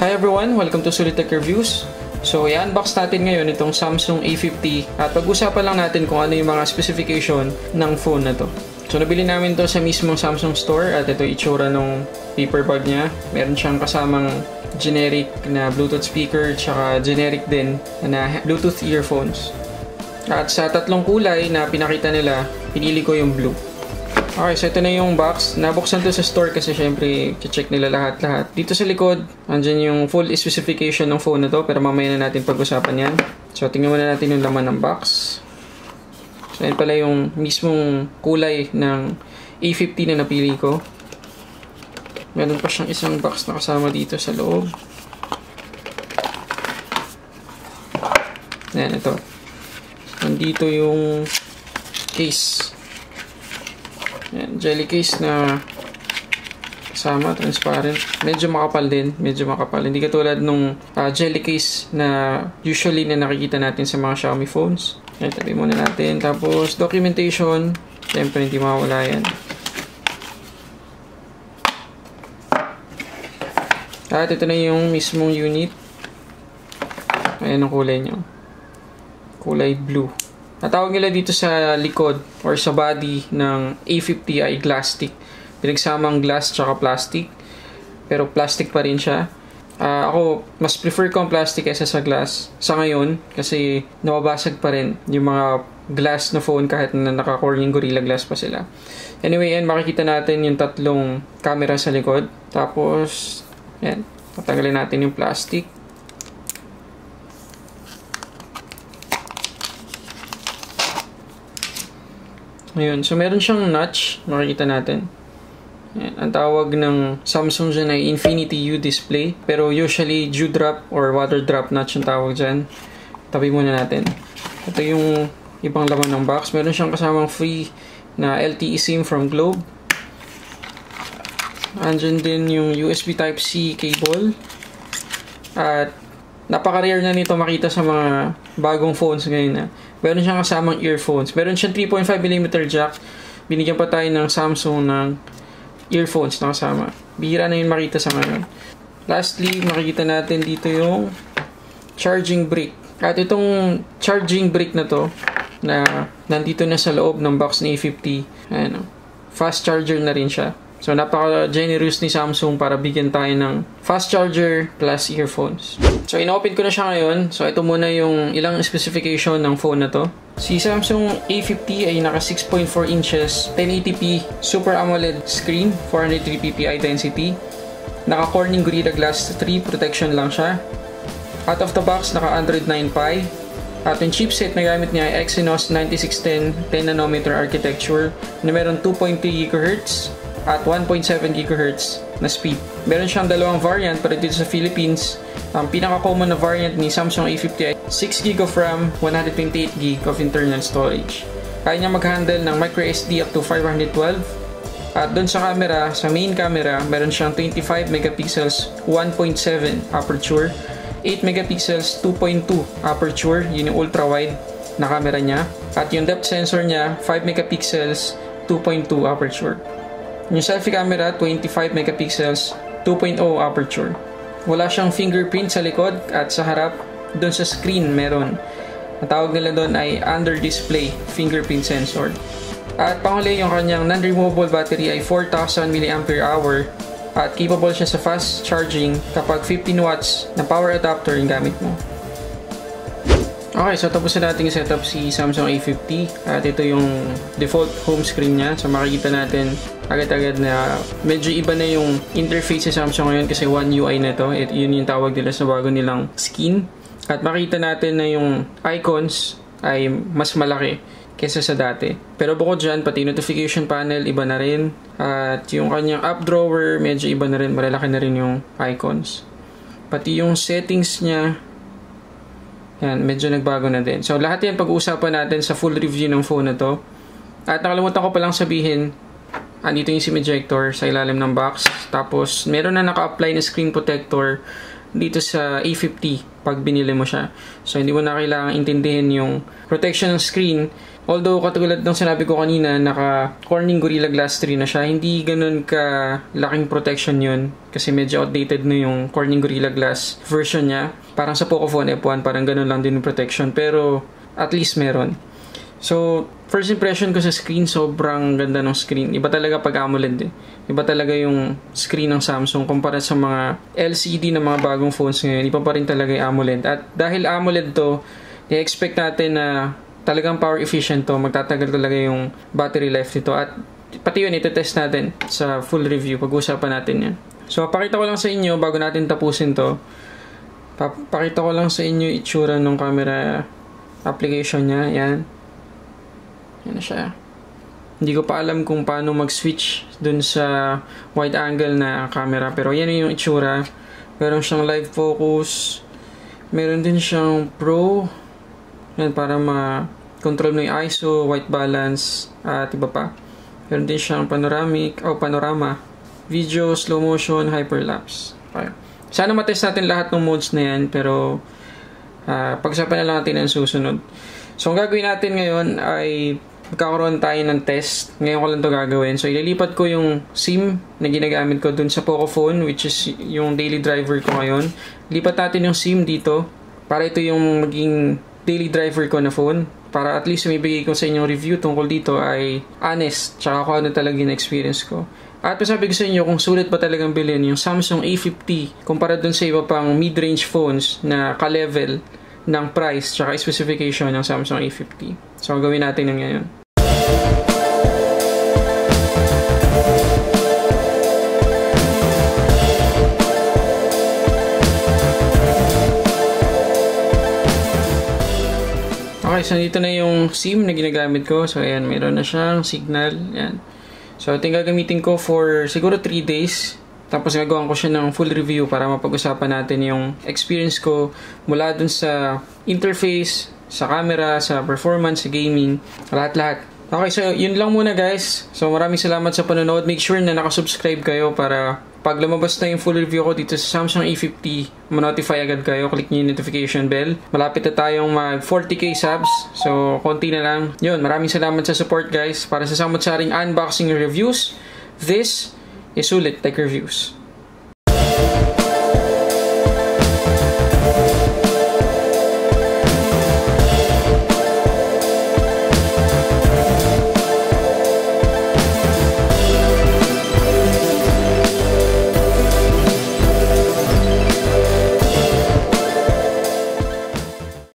Hi everyone! Welcome to Solitech Reviews. So, i-unbox natin ngayon itong Samsung A50 at pag-usapan lang natin kung ano yung mga specification ng phone na to. So, nabili namin to sa mismong Samsung store at ito itsura ng paper bag niya. Meron siyang kasamang generic na Bluetooth speaker tsaka generic din na Bluetooth earphones. At sa tatlong kulay na pinakita nila, pinili ko yung blue. Okay, so ito na yung box. Nabuksan to sa store kasi syempre check nila lahat-lahat. Dito sa likod, andyan yung full specification ng phone na to, pero mamaya na natin pag-usapan yan. So tingnan muna natin yung laman ng box. So yan pala yung mismong kulay ng A50 na napili ko. Meron pa siyang isang box na kasama dito sa loob. Yan, ito. Nandito yung case. Yan, jelly case na kasama, transparent. Medyo makapal din, medyo makapal. Hindi katulad nung jelly case na usually na nakikita natin sa mga Xiaomi phones. Yan, tabi muna natin. Tapos, documentation. Siyempre, hindi mawala yan. At ito na yung mismong unit. Ayan ang kulay nyo. Kulay blue. Natawag nila dito sa likod or sa body ng A50 ay Glastic. Pinagsamang glass tsaka plastic. Pero plastic pa rin siya. Ako, mas prefer ko ang plastic kaysa sa glass. Sa ngayon, kasi nawabasag pa rin yung mga glass na phone kahit na naka-Corning Gorilla Glass pa sila. Anyway, yan, makikita natin yung tatlong camera sa likod. Tapos, yan, tatanggalin natin yung plastic. Ayun, so meron siyang notch, makikita natin. Ayan, ang tawag ng Samsung dyan ay Infinity U display. Pero usually, dew drop or water drop notch yung tawag dyan. Tabi muna natin. Ito yung ibang laman ng box. Meron siyang kasamang free na LTE SIM from Globe. Andyan din yung USB Type-C cable. At napaka-rare na nito makita sa mga bagong phones ngayon na. Meron siyang kasamang earphones. Meron siyang 3.5mm jack. Binigyan pa tayo ng Samsung ng earphones na kasama. Bihira na yun makita sa ngayon. Lastly, makikita natin dito yung charging brick. At itong charging brick na to, na nandito na sa loob ng box ni A50, ayan, fast charger na rin siya. So, napaka-generous ni Samsung para bigyan tayo ng fast charger plus earphones. So, in-open ko na siya ngayon. So, ito muna yung ilang specification ng phone na to. Si Samsung A50 ay naka 6.4 inches, 1080p Super AMOLED screen, 403 ppi density. Naka Corning Gorilla Glass 3 protection lang siya. Out of the box, naka Android 9 Pie. At yung chipset na gamit niya ay Exynos 9610 10nm architecture na meron 2.3 GHz at 1.7 GHz na speed. Meron siyang dalawang variant para dito sa Philippines. Ang pinaka-common na variant ni Samsung A50 ay 6GB of RAM, 128GB of internal storage. Kaya niya mag-handle ng microSD up to 512. At doon sa camera, sa main camera, meron siyang 25 megapixels 1.7 aperture, 8 megapixels 2.2 aperture, yun yung ultra-wide na camera niya. At yung depth sensor niya, 5 megapixels 2.2 aperture. Yung selfie camera, 25 megapixels, 2.0 aperture. Wala siyang fingerprint sa likod at sa harap. Doon sa screen meron. Ang tawag nila doon ay under-display fingerprint sensor. At panghuli, yung kanyang non-removable battery ay 4,000 mAh at capable siya sa fast charging kapag 15 watts na power adapter yung gamit mo. Okay, so tapos na natin setup si Samsung A50 at ito yung default home screen niya. So makikita natin agad-agad na medyo iba na yung interface sa Samsung ngayon kasi One UI na ito. Yun yung tawag nila sa bago nilang skin. At makita natin na yung icons ay mas malaki kesa sa dati. Pero bukod dyan, pati notification panel iba na rin. At yung kanyang app drawer medyo iba na rin. Malalaki na rin yung icons. Pati yung settings niya, yan, medyo nagbago na din. So, lahat yan pag-uusapan natin sa full review ng phone na to. At nakalimutan ko palang sabihin, andito yung SIM ejector sa ilalim ng box. Tapos, meron na naka-apply na screen protector dito sa A50 pag binili mo siya. So, hindi mo na kailangan intindihin yung protection ng screen Although, katulad ng sinabi ko kanina, naka Corning Gorilla Glass 3 na siya, hindi ganun ka laking protection yun. Kasi medyo outdated na yung Corning Gorilla Glass version niya. Parang sa Pocophone F1, parang ganun lang din yung protection. Pero, at least meron. So, first impression ko sa screen, sobrang ganda ng screen. Iba talaga pag AMOLED eh. Iba talaga yung screen ng Samsung kumpara sa mga LCD na mga bagong phones ngayon. Iba pa rin talaga yung AMOLED. At dahil AMOLED to, i-expect natin na talagang power efficient to. Magtatagal talaga yung battery life nito. At pati yun, ito-test natin sa full review. Pag-usapan natin yan. So, pakita ko lang sa inyo, bago natin tapusin to, pakita ko lang sa inyo itsura ng camera application niya. Yan. Yan na siya. Hindi ko pa alam kung paano mag-switch dun sa wide angle na camera. Pero yan yung itsura. Meron siyang live focus. Meron din siyang pro. Yan, para ma-control mo yung ISO, white balance, at iba pa. Meron din siyang panorama. Video, slow motion, hyperlapse. Okay. Sana matest natin lahat ng modes na yan. Pero pag-usapan na lang natin ang susunod. So, ang gagawin natin ngayon ay magkakaroon tayo ng test. Ngayon ko lang ito gagawin. So, ililipat ko yung SIM na ginagamit ko dun sa Pocophone, which is yung daily driver ko ngayon. Lipat natin yung SIM dito para ito yung maging daily driver ko na phone. Para at least sumibigay ko sa inyong review tungkol dito ay honest, tsaka kung ano talaga yung experience ko. At masabi ko sa inyo kung sulit ba talagang bilhin yung Samsung A50 kumpara dun sa iba pang mid-range phones na ka-level ng price tsaka specification ng Samsung A50. So, gawin natin ng ngayon. Okay, so dito na yung SIM na ginagamit ko. So, ayan, mayroon na siyang signal. Ayan. So, ito yung gagamitin ko for siguro 3 days. Tapos gagawin ko siya ng full review para mapag-usapan natin yung experience ko mula dun sa interface, sa camera, sa performance, sa gaming, lahat-lahat. Okay, so yun lang muna guys. So maraming salamat sa panonood. Make sure na nakasubscribe kayo para pag lumabas na yung full review ko dito sa Samsung A50, ma-notify agad kayo. Click nyo yung notification bell. Malapit na tayong mag 40k subs. So konti na lang. Yun, maraming salamat sa support guys. Para sa samot-saring unboxing reviews, this is Sulit Tech Reviews.